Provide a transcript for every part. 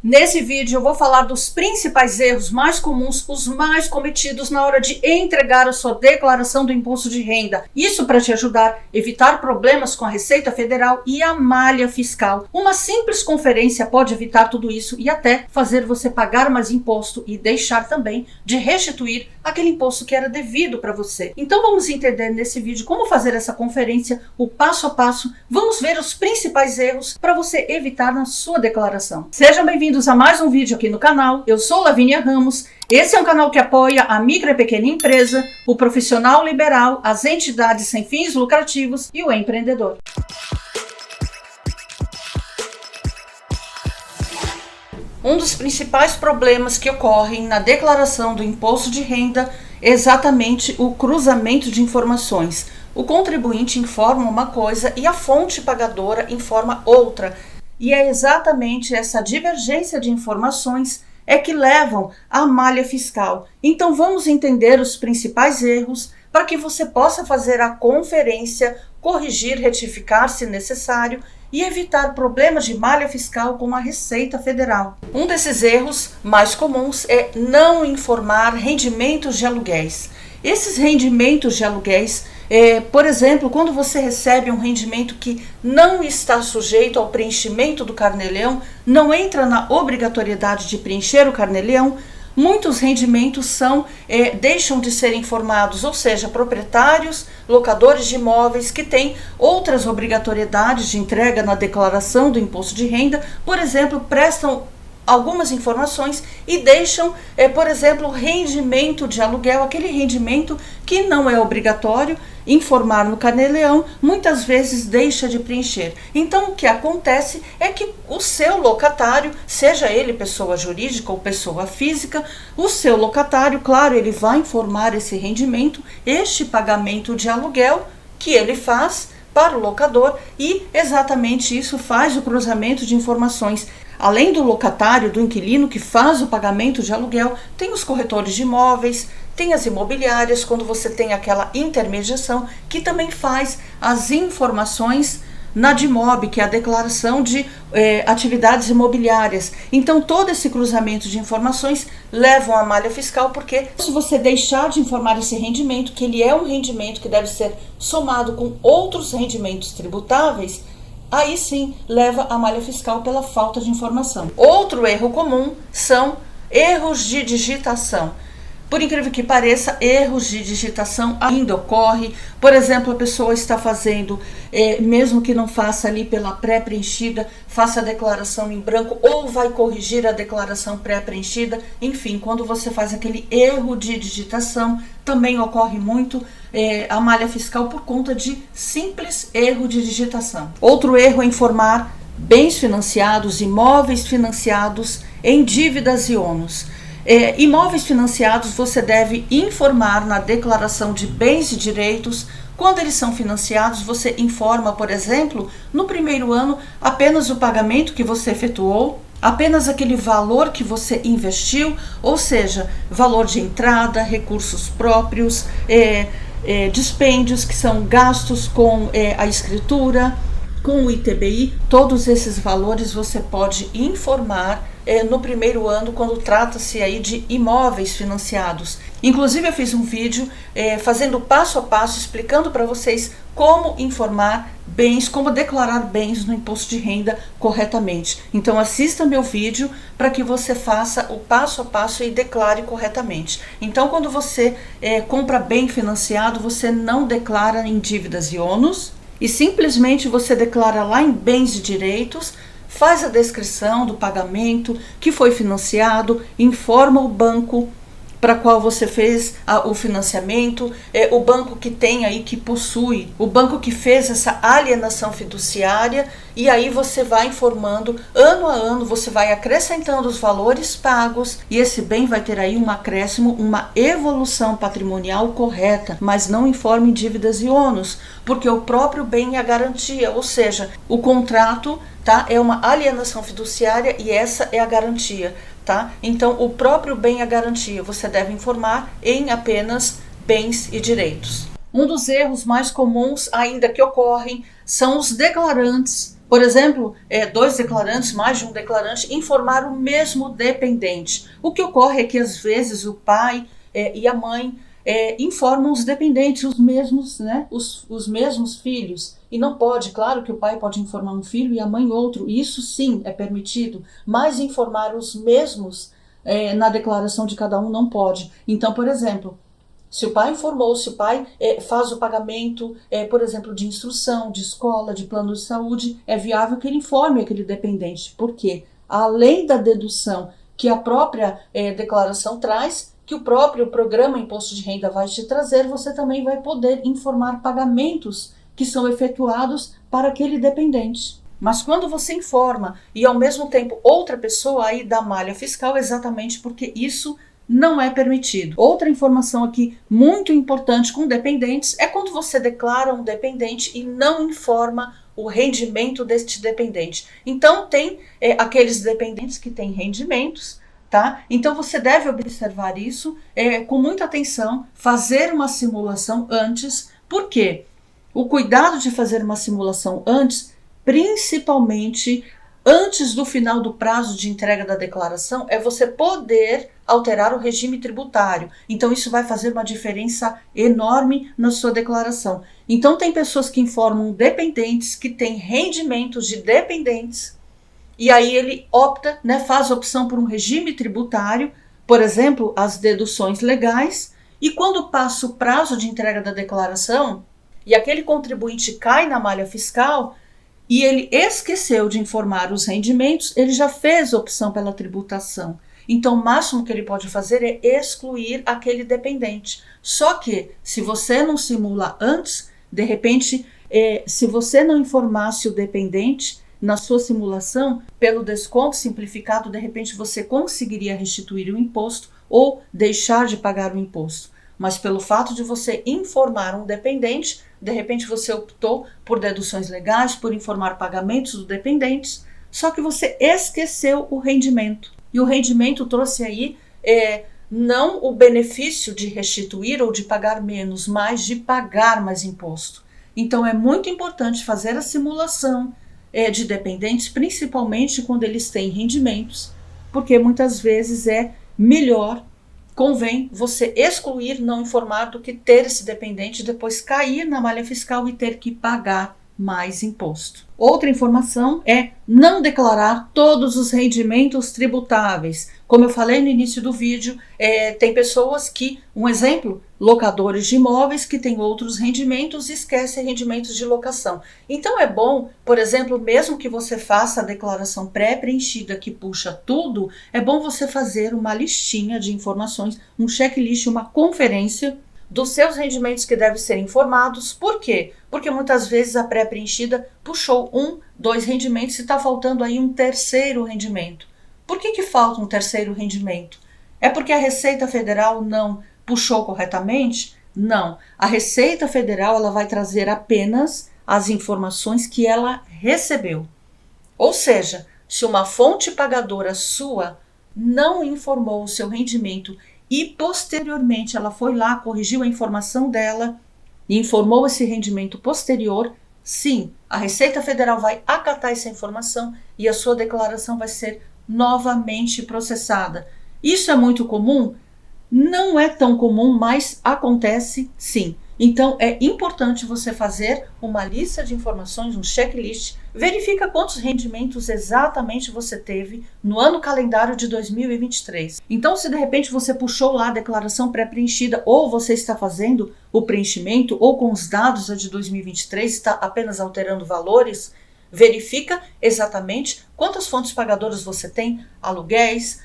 Nesse vídeo eu vou falar dos principais erros mais comuns, os mais cometidos na hora de entregar a sua declaração do imposto de renda. Isso para te ajudar a evitar problemas com a Receita Federal e a malha fiscal. Uma simples conferência pode evitar tudo isso e até fazer você pagar mais imposto e deixar também de restituir aquele imposto que era devido para você. Então vamos entender nesse vídeo como fazer essa conferência, o passo a passo. Vamos ver os principais erros para você evitar na sua declaração. Sejam bem-vindos a mais um vídeo aqui no canal. Eu sou Lavínia Ramos. Esse é um canal que apoia a micro e pequena empresa, o profissional liberal, as entidades sem fins lucrativos e o empreendedor. Um dos principais problemas que ocorrem na declaração do imposto de renda é exatamente o cruzamento de informações. O contribuinte informa uma coisa e a fonte pagadora informa outra. E é exatamente essa divergência de informações é que levam à malha fiscal. Então vamos entender os principais erros para que você possa fazer a conferência, corrigir, retificar se necessário e evitar problemas de malha fiscal com a Receita Federal. Um desses erros mais comuns é não informar rendimentos de aluguéis. Esses rendimentos de aluguéis, por exemplo, quando você recebe um rendimento que não está sujeito ao preenchimento do Carnê-Leão, não entra na obrigatoriedade de preencher o Carnê-Leão, muitos rendimentos deixam de ser informados, ou seja, proprietários, locadores de imóveis que têm outras obrigatoriedades de entrega na declaração do imposto de renda, por exemplo, prestam algumas informações e deixam, por exemplo, rendimento de aluguel, aquele rendimento que não é obrigatório informar no Carnê-Leão, muitas vezes deixa de preencher. Então o que acontece é que o seu locatário, seja ele pessoa jurídica ou pessoa física, o seu locatário, claro, ele vai informar esse rendimento, este pagamento de aluguel que ele faz para o locador e exatamente isso faz o cruzamento de informações. Além do locatário, do inquilino que faz o pagamento de aluguel, tem os corretores de imóveis, tem as imobiliárias, quando você tem aquela intermediação, que também faz as informações na DIMOB, que é a declaração de atividades imobiliárias. Então todo esse cruzamento de informações levam à malha fiscal, porque se você deixar de informar esse rendimento, que ele é um rendimento que deve ser somado com outros rendimentos tributáveis, aí sim leva à malha fiscal pela falta de informação. Outro erro comum são erros de digitação. Por incrível que pareça, erros de digitação ainda ocorrem. Por exemplo, a pessoa está fazendo, mesmo que não faça ali pela pré-preenchida, faça a declaração em branco ou vai corrigir a declaração pré-preenchida. Enfim, quando você faz aquele erro de digitação, também ocorre muito a malha fiscal por conta de simples erro de digitação. Outro erro é informar bens financiados, imóveis financiados em dívidas e ônus. Imóveis financiados você deve informar na declaração de bens e direitos. Quando eles são financiados, você informa, por exemplo, no primeiro ano apenas o pagamento que você efetuou, apenas aquele valor que você investiu, ou seja, valor de entrada, recursos próprios, dispêndios que são gastos com a escritura, com o ITBI, todos esses valores você pode informar no primeiro ano, quando trata-se aí de imóveis financiados. Inclusive eu fiz um vídeo fazendo passo a passo, explicando para vocês como informar bens, como declarar bens no imposto de renda corretamente. Então assista meu vídeo para que você faça o passo a passo e declare corretamente. Então quando você compra bem financiado, você não declara em dívidas e ônus, e simplesmente você declara lá em bens e direitos, faz a descrição do pagamento que foi financiado, informa o banco para qual você fez o financiamento, o banco que tem aí, que possui, o banco que fez essa alienação fiduciária, e aí você vai informando, ano a ano, você vai acrescentando os valores pagos, e esse bem vai ter aí um acréscimo, uma evolução patrimonial correta, mas não informe dívidas e ônus, porque o próprio bem é a garantia, ou seja, o contrato, tá, é uma alienação fiduciária e essa é a garantia. Tá? Então, o próprio bem é a garantia, você deve informar em apenas bens e direitos. Um dos erros mais comuns ainda que ocorrem são os declarantes, Por exemplo, dois declarantes, mais de um declarante, informar o mesmo dependente. O que ocorre é que às vezes o pai e a mãe informam os dependentes, os mesmos, né, os mesmos filhos. E não pode, claro que o pai pode informar um filho e a mãe outro, isso sim é permitido, mas informar os mesmos na declaração de cada um não pode. Então, por exemplo, se o pai informou, se o pai faz o pagamento, por exemplo, de instrução, de escola, de plano de saúde, é viável que ele informe aquele dependente. Por quê? Além da dedução que a própria declaração traz, que o próprio programa Imposto de Renda vai te trazer, você também vai poder informar pagamentos que são efetuados para aquele dependente. Mas quando você informa e ao mesmo tempo outra pessoa, aí dá malha fiscal, exatamente porque isso não é permitido. Outra informação aqui muito importante com dependentes é quando você declara um dependente e não informa o rendimento deste dependente. Então tem aqueles dependentes que têm rendimentos, tá? Então você deve observar isso com muita atenção, fazer uma simulação antes. Por quê? O cuidado de fazer uma simulação antes, principalmente antes do final do prazo de entrega da declaração, é você poder alterar o regime tributário. Então isso vai fazer uma diferença enorme na sua declaração. Então tem pessoas que informam dependentes que têm rendimentos de dependentes e aí ele opta, né, faz opção por um regime tributário, por exemplo, as deduções legais, e quando passa o prazo de entrega da declaração e aquele contribuinte cai na malha fiscal, e ele esqueceu de informar os rendimentos, ele já fez opção pela tributação. Então, o máximo que ele pode fazer é excluir aquele dependente. Só que, se você não simula antes, de repente, se você não informasse o dependente na sua simulação, pelo desconto simplificado, de repente você conseguiria restituir o imposto ou deixar de pagar o imposto. Mas pelo fato de você informar um dependente, de repente você optou por deduções legais, por informar pagamentos dos dependentes, só que você esqueceu o rendimento. E o rendimento trouxe aí não o benefício de restituir ou de pagar menos, mas de pagar mais imposto. Então é muito importante fazer a simulação de dependentes, principalmente quando eles têm rendimentos, porque muitas vezes convém você excluir, não informar, do que ter esse dependente e depois cair na malha fiscal e ter que pagar mais imposto. Outra informação é não declarar todos os rendimentos tributáveis. Como eu falei no início do vídeo, tem pessoas que, um exemplo, locadores de imóveis que têm outros rendimentos e esquecem rendimentos de locação. Então é bom, por exemplo, mesmo que você faça a declaração pré-preenchida que puxa tudo, é bom você fazer uma listinha de informações, um checklist, uma conferência dos seus rendimentos que devem ser informados. Por quê? Porque muitas vezes a pré-preenchida puxou 2 rendimentos e está faltando aí um terceiro rendimento. Por que falta um terceiro rendimento? É porque a Receita Federal não puxou corretamente? Não. A Receita Federal ela vai trazer apenas as informações que ela recebeu. Ou seja, se uma fonte pagadora sua não informou o seu rendimento e posteriormente ela foi lá, corrigiu a informação dela e informou esse rendimento posterior, sim, a Receita Federal vai acatar essa informação e a sua declaração vai ser novamente processada. Isso é muito comum? Não é tão comum, mas acontece sim. Então é importante você fazer uma lista de informações, um checklist, verifica quantos rendimentos exatamente você teve no ano calendário de 2023. Então, se de repente você puxou lá a declaração pré-preenchida ou você está fazendo o preenchimento ou com os dados de 2023, está apenas alterando valores, verifica exatamente quantas fontes pagadoras você tem, aluguéis,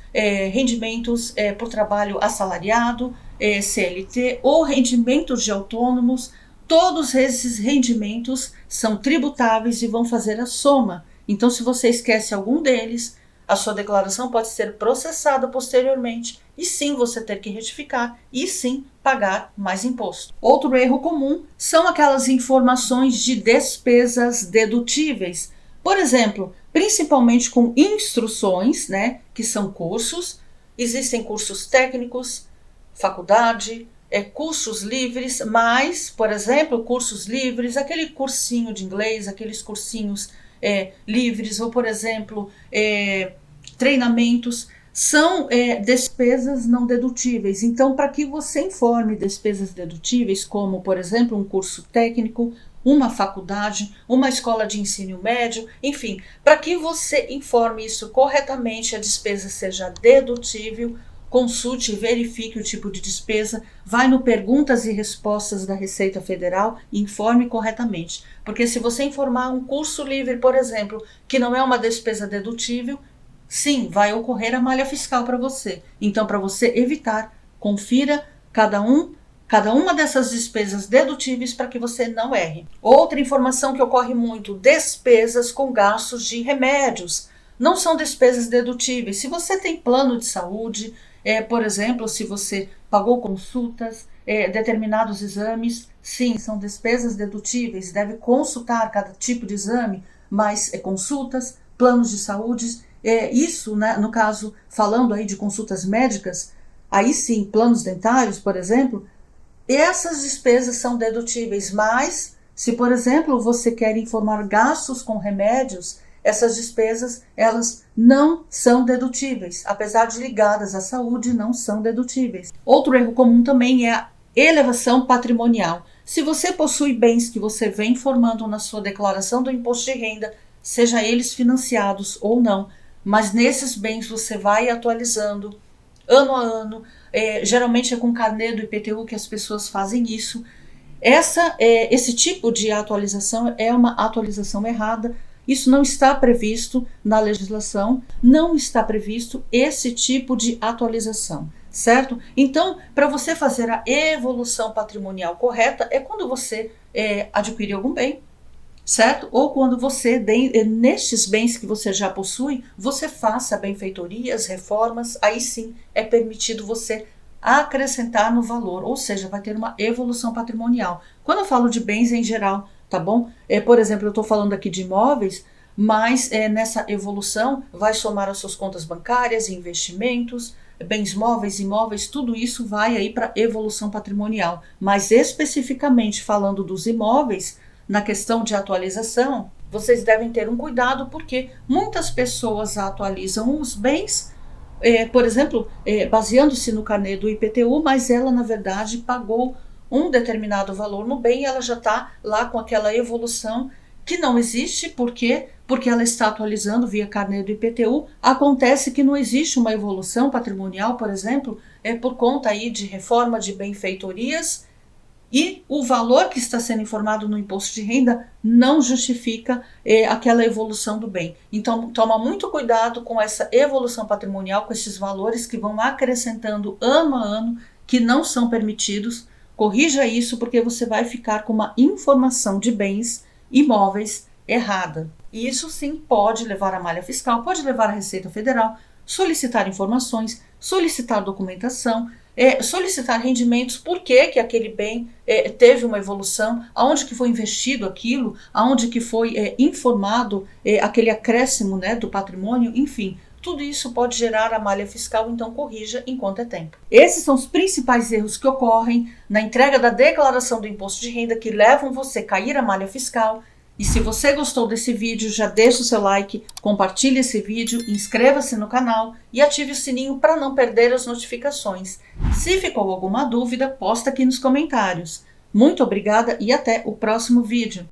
rendimentos por trabalho assalariado, CLT ou rendimentos de autônomos. Todos esses rendimentos são tributáveis e vão fazer a soma. Então, se você esquece algum deles, a sua declaração pode ser processada posteriormente e sim você ter que retificar e sim pagar mais imposto. Outro erro comum são aquelas informações de despesas dedutíveis. Por exemplo, principalmente com instruções, né, que são cursos, existem cursos técnicos, faculdade, cursos livres, mas, por exemplo, cursos livres, aquele cursinho de inglês, aqueles cursinhos livres, ou, por exemplo, treinamentos, são despesas não dedutíveis. Então, para que você informe despesas dedutíveis, como, por exemplo, um curso técnico, uma faculdade, uma escola de ensino médio, enfim, para que você informe isso corretamente, a despesa seja dedutível, consulte e verifique o tipo de despesa, vai no perguntas e respostas da Receita Federal e informe corretamente. Porque se você informar um curso livre, por exemplo, que não é uma despesa dedutível, sim, vai ocorrer a malha fiscal para você. Então, para você evitar, confira cada uma dessas despesas dedutíveis para que você não erre. Outra informação que ocorre muito: despesas com gastos de remédios. Não são despesas dedutíveis. Se você tem plano de saúde, por exemplo, se você pagou consultas, determinados exames, sim, são despesas dedutíveis, deve consultar cada tipo de exame, mas consultas, planos de saúde, isso, né, no caso, falando aí de consultas médicas, aí sim, planos dentários, por exemplo, essas despesas são dedutíveis, mas se, por exemplo, você quer informar gastos com remédios, essas despesas, elas não são dedutíveis, apesar de ligadas à saúde, não são dedutíveis. Outro erro comum também é a elevação patrimonial. Se você possui bens que você vem informando na sua declaração do imposto de renda, seja eles financiados ou não, mas nesses bens você vai atualizando ano a ano, geralmente é com carnê do IPTU que as pessoas fazem isso. Esse tipo de atualização é uma atualização errada. Isso não está previsto na legislação, não está previsto esse tipo de atualização, certo? Então, para você fazer a evolução patrimonial correta, é quando você adquire algum bem, certo? Ou quando você, nestes bens que você já possui, você faça benfeitorias, reformas, aí sim é permitido você acrescentar no valor, ou seja, vai ter uma evolução patrimonial. Quando eu falo de bens em geral, tá bom? Por exemplo, eu estou falando aqui de imóveis, mas nessa evolução vai somar as suas contas bancárias, investimentos, bens móveis, imóveis, tudo isso vai aí para evolução patrimonial. Mas especificamente falando dos imóveis, na questão de atualização, vocês devem ter um cuidado, porque muitas pessoas atualizam os bens, por exemplo, baseando-se no carnê do IPTU, mas ela, na verdade, pagou um determinado valor no bem e ela já está lá com aquela evolução que não existe. Por quê? Porque ela está atualizando via carnê do IPTU. Acontece que não existe uma evolução patrimonial, por exemplo, por conta aí de reforma de benfeitorias, e o valor que está sendo informado no imposto de renda não justifica aquela evolução do bem. Então, toma muito cuidado com essa evolução patrimonial, com esses valores que vão acrescentando ano a ano, que não são permitidos. Corrija isso, porque você vai ficar com uma informação de bens imóveis errada. E isso sim pode levar à malha fiscal, pode levar à Receita Federal, solicitar informações, solicitar documentação, solicitar rendimentos, por que aquele bem teve uma evolução, aonde que foi investido aquilo, aonde que foi informado aquele acréscimo, né, do patrimônio, enfim. Tudo isso pode gerar a malha fiscal, então corrija enquanto é tempo. Esses são os principais erros que ocorrem na entrega da declaração do imposto de renda que levam você a cair a malha fiscal. E se você gostou desse vídeo, já deixa o seu like, compartilhe esse vídeo, inscreva-se no canal e ative o sininho para não perder as notificações. Se ficou alguma dúvida, posta aqui nos comentários. Muito obrigada e até o próximo vídeo.